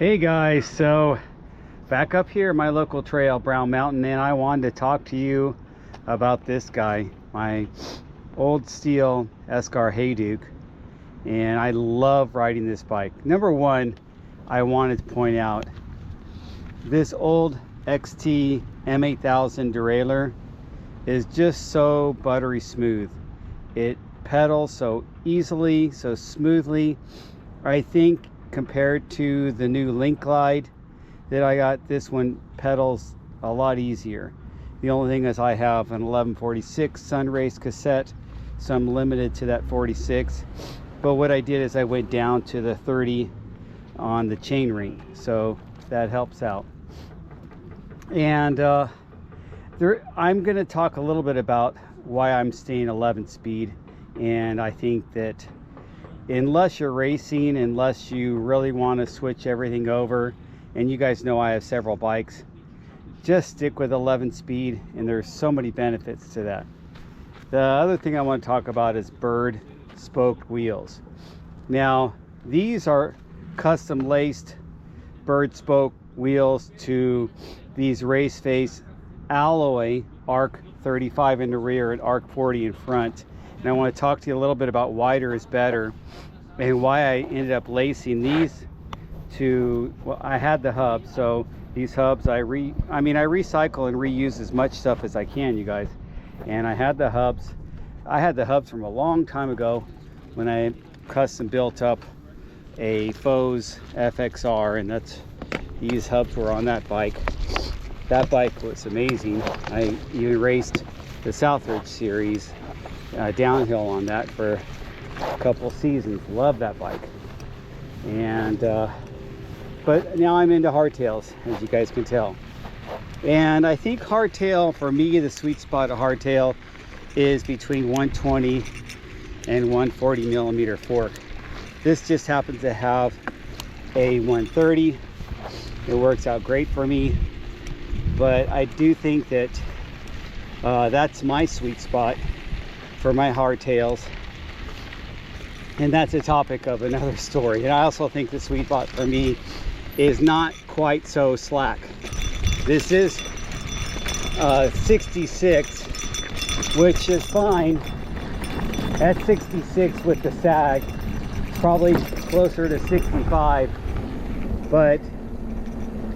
Hey guys, so back up here my local trail, Brown Mountain, and I wanted to talk to you about this guy, my old steel Escar Hayduke, and I love riding this bike. Number one, I wanted to point out this old XT M8000 derailleur is just so buttery smooth. It pedals so easily, so smoothly. I think compared to the new Link Glide that I got, this one pedals a lot easier. The only thing is I have an 1146 Sunrace cassette, so I'm limited to that 46. But what I did is I went down to the 30 on the chainring, so that helps out. And I'm going to talk a little bit about why I'm staying 11 speed. And I think that unless you're racing, unless you really want to switch everything over, and you guys know I have several bikes, just stick with 11 speed, and there's so many benefits to that. The other thing I want to talk about is BERD spoked wheels. Now, these are custom laced BERD spoke wheels to these race face alloy Arc 35 in the rear and Arc 40 in front. And I want to talk to you a little bit about wider is better and why I ended up lacing these to, well, I had the hubs, so these hubs I recycle and reuse as much stuff as I can, you guys. And I had the hubs from a long time ago when I custom built up a Foes FXR, and these hubs were on that bike. That bike was amazing. I even raced the Southridge series downhill on that for a couple seasons. Love that bike. And but now I'm into hardtails, as you guys can tell. And I think hardtail, for me, the sweet spot of hardtail is between 120 and 140 millimeter fork. This just happens to have a 130. It works out great for me, but I do think that that's my sweet spot for my hardtails, and that's a topic of another story. And I also think the sweet spot for me is not quite so slack. This is 66, which is fine at 66 with the sag, probably closer to 65, but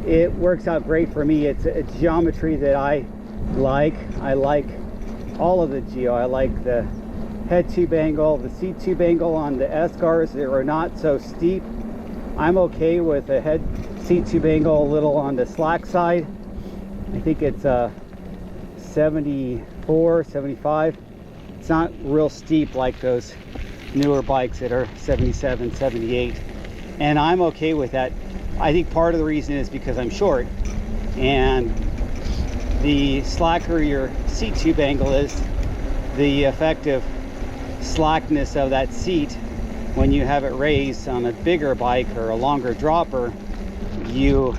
it works out great for me. It's a geometry that I like. I like all of the geo. I like the head tube angle, the seat tube angle on the Escars. They are not so steep. I'm okay with a head seat tube angle a little on the slack side. I think it's 74, 75. It's not real steep like those newer bikes that are 77, 78. And I'm okay with that. I think part of the reason is because I'm short, and the slacker your seat tube angle is, the effective slackness of that seat when you have it raised on a bigger bike or a longer dropper, you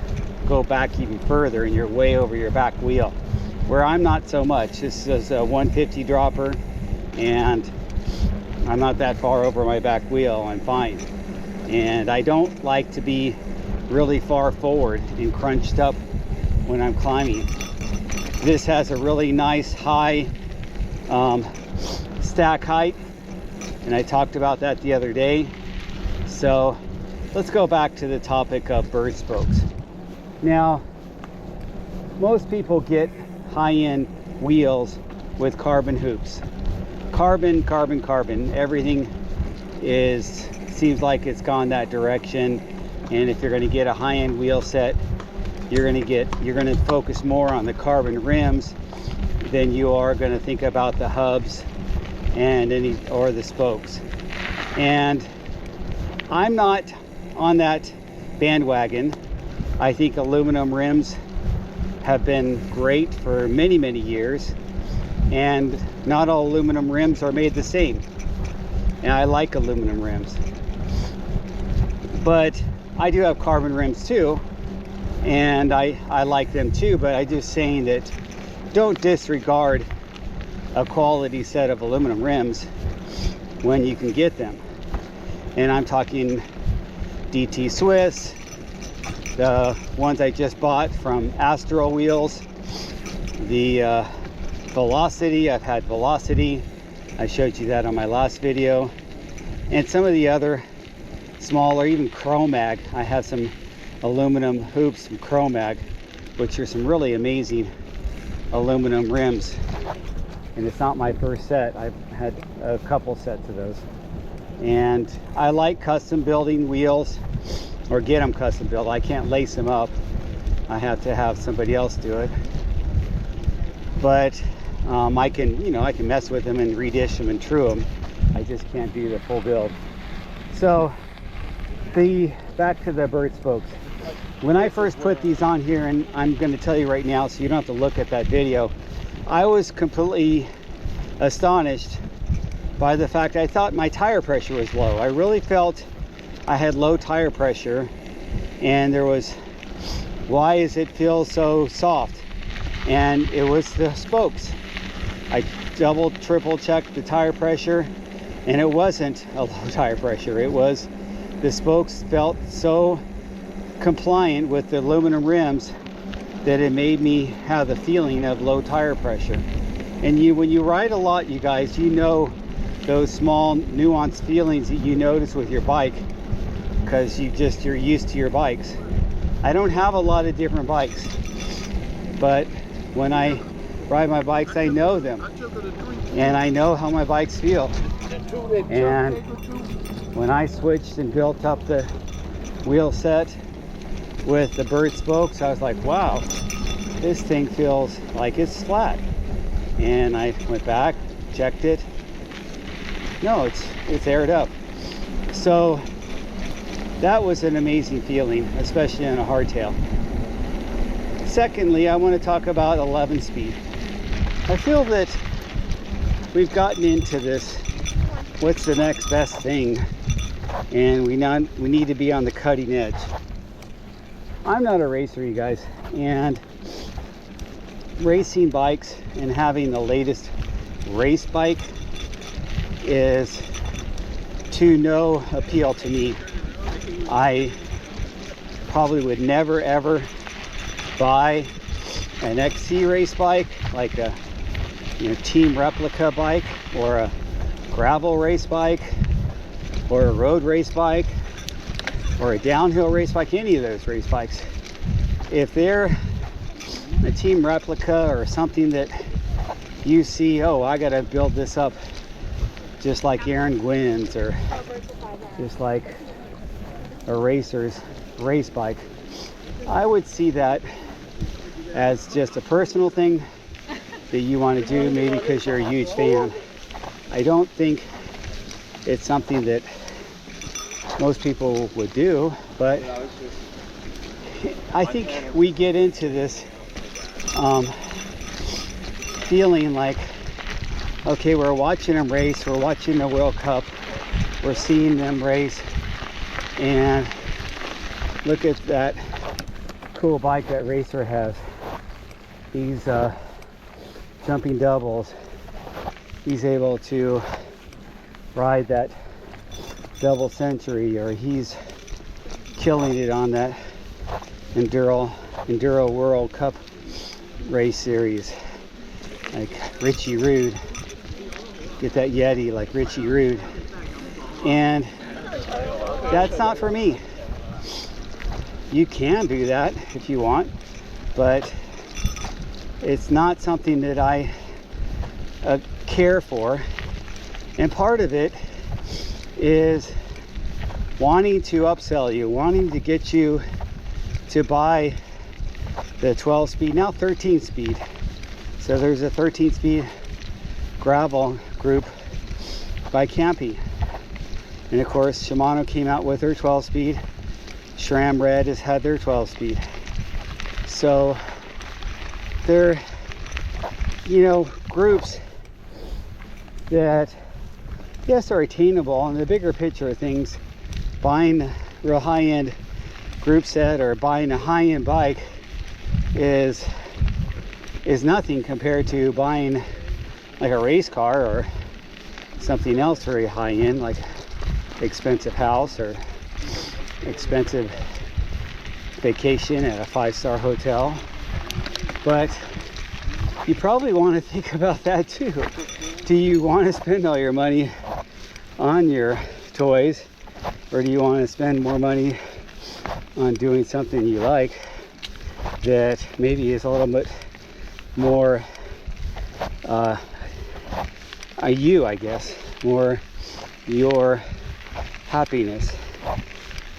go back even further and you're way over your back wheel, where I'm not so much. This is a 150 dropper and I'm not that far over my back wheel. I'm fine. And I don't like to be really far forward and crunched up when I'm climbing. This has a really nice high stack height, and I talked about that the other day. So let's go back to the topic of BERD spokes. Now, most people get high-end wheels with carbon hoops. Carbon. Everything seems like it's gone that direction. And if you're going to get a high-end wheel set, you're going to focus more on the carbon rims than you are going to think about the hubs or the spokes. And I'm not on that bandwagon. I think aluminum rims have been great for many, many years, and not all aluminum rims are made the same. And I like aluminum rims, but I do have carbon rims too, and I like them too. But I'm just saying that don't disregard a quality set of aluminum rims when you can get them. And I'm talking DT Swiss, the ones I just bought from Astral Wheels, the Velocity. I've had Velocity. I showed you that on my last video. And some of the other smaller, even Chromag. I have some aluminum hoops from Chromag, which are some really amazing aluminum rims. And it's not my first set. I've had a couple sets of those. And I like custom building wheels, or get them custom built. I can't lace them up. I have to have somebody else do it. But I can, I can mess with them and redish them and true them. I just can't do the full build. So back to the BERD spokes. When I first put these on here, and I'm going to tell you right now so you don't have to look at that video, I was completely astonished by the fact I thought my tire pressure was low. I really felt I had low tire pressure, and there was, why does it feel so soft? And it was the spokes. I double, triple checked the tire pressure, and it wasn't a low tire pressure. It was the spokes felt so compliant with the aluminum rims that it made me have the feeling of low tire pressure. And when you ride a lot, you guys, you know those small nuanced feelings that you notice with your bike, because you're used to your bikes. I don't have a lot of different bikes, but when I ride my bikes, I know them, and I know how my bikes feel. And when I switched and built up the wheel set with the BERD spokes, I was like, wow, this thing feels like it's flat. And I went back, checked it. No, it's aired up. So that was an amazing feeling, especially on a hardtail. Secondly, I want to talk about 11 speed. I feel that we've gotten into this, what's the next best thing, and we need to be on the cutting edge. I'm not a racer, you guys, and racing bikes and having the latest race bike is to no appeal to me. I probably would never ever buy an XC race bike, like a team replica bike, or a gravel race bike, or a road race bike, or a downhill race bike, any of those race bikes. If they're a team replica or something that you see, oh, I gotta build this up just like Aaron Gwynn's, or just like a racer's race bike, I would see that as just a personal thing that you want to do, maybe because you're a huge fan. I don't think it's something that most people would do, but I think we get into this feeling like, okay, we're watching them race, we're watching the World Cup, we're seeing them race, and look at that cool bike that racer has. These jumping doubles. He's able to ride that double century, or he's killing it on that Enduro World Cup race series, like Richie Rude. Get that Yeti like Richie Rude. And that's not for me. You can do that if you want, but it's not something that I care for. And part of it is wanting to upsell you, wanting to get you to buy the 12 speed, now 13 speed. So there's a 13 speed gravel group by Campy. And of course, Shimano came out with their 12 speed. SRAM Red has had their 12 speed. So they're, groups that, yes, are attainable. In the bigger picture of things, buying a real high-end group set or buying a high-end bike is nothing compared to buying like a race car or something else very high-end, like expensive house or expensive vacation at a 5-star hotel. But you probably want to think about that too. Do you want to spend all your money on your toys, or do you want to spend more money on doing something you like that maybe is a little bit more you, I guess, more your happiness?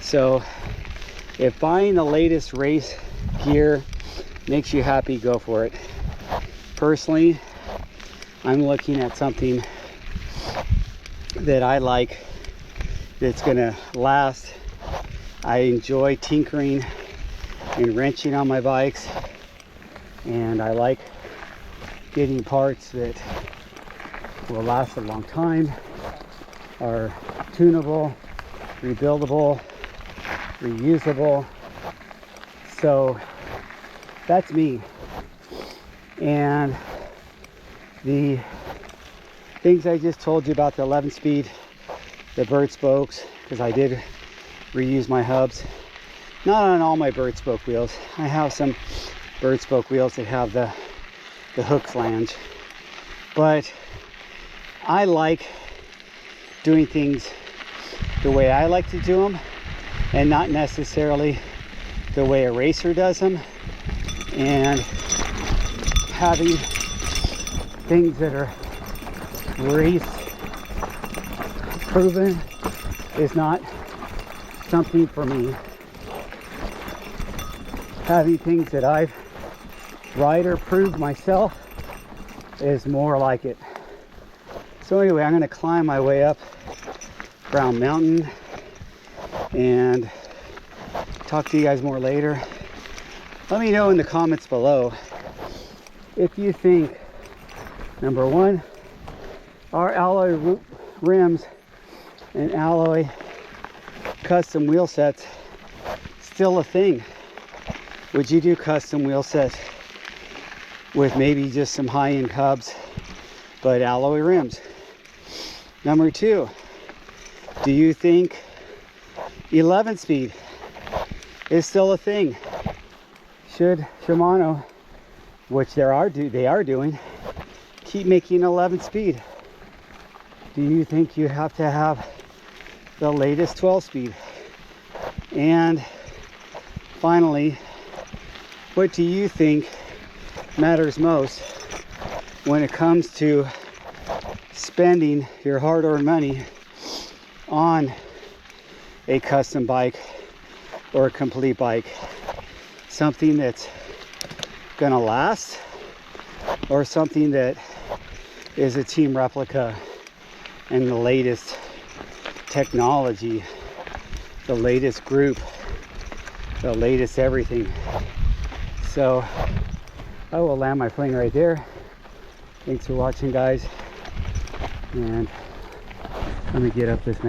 So if buying the latest race gear makes you happy, go for it. Personally, I'm looking at something that I like, that's gonna last. I enjoy tinkering and wrenching on my bikes, and I like getting parts that will last a long time, are tunable, rebuildable, reusable. So that's me. And the things I just told you about, the 11 speed, the BERD spokes, because I did reuse my hubs. Not on all my BERD spoke wheels. I have some BERD spoke wheels that have the hook flange. But I like doing things the way I like to do them, and not necessarily the way a racer does them. And having things that are race proven is not something for me. Having things that I've rider proved myself is more like it. So anyway, I'm going to climb my way up Brown Mountain and talk to you guys more later. Let me know in the comments below if you think, number one, are alloy rims and alloy custom wheel sets still a thing? Would you do custom wheel sets with maybe just some high-end hubs but alloy rims? Number two, do you think 11 speed is still a thing? Should Shimano, which they are doing, keep making 11 speed? Do you think you have to have the latest 12 speed? And finally, what do you think matters most when it comes to spending your hard-earned money on a custom bike or a complete bike? Something that's gonna last, or something that is a team replica and the latest technology, the latest group, the latest everything? So I will land my plane right there. Thanks for watching, guys, and let me get up this mountain.